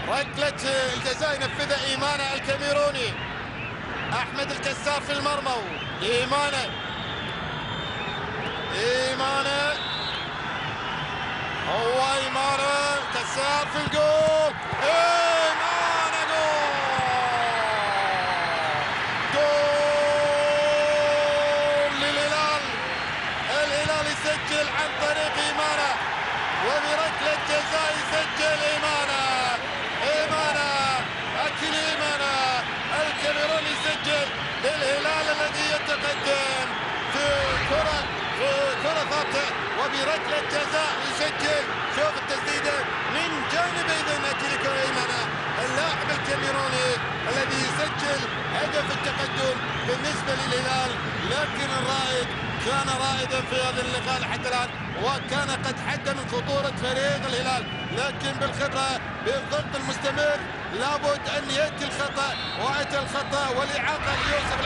ركلة الجزاء ينفذها إيمانا الكاميروني. أحمد الكسار في المرمى، إيمانا هو إيمانا كسار في الجول. إيمانا جول للهلال. الهلال يسجل عن طريق إيمانا، وبركلة جزاء يسجل إيمانا أكل إيمانا الكاميروني يسجل للهلال الذي يتقدم في كرة ثابتة، وبركلة جزاء يسجل. شوف التسديدة من جانب ايضا اكيليكو إيمانا اللاعب الكاميروني الذي يسجل هدف التقدم بالنسبة للهلال. لكن الرائد كان رائدا في هذا اللقاء حتى الآن، وكان قد حد من خطورة فريق الهلال، لكن بالخبرة بالضغط المستمر لابد أن يأتي الخطأ، وأتى الخطأ والإعاقة ليوسف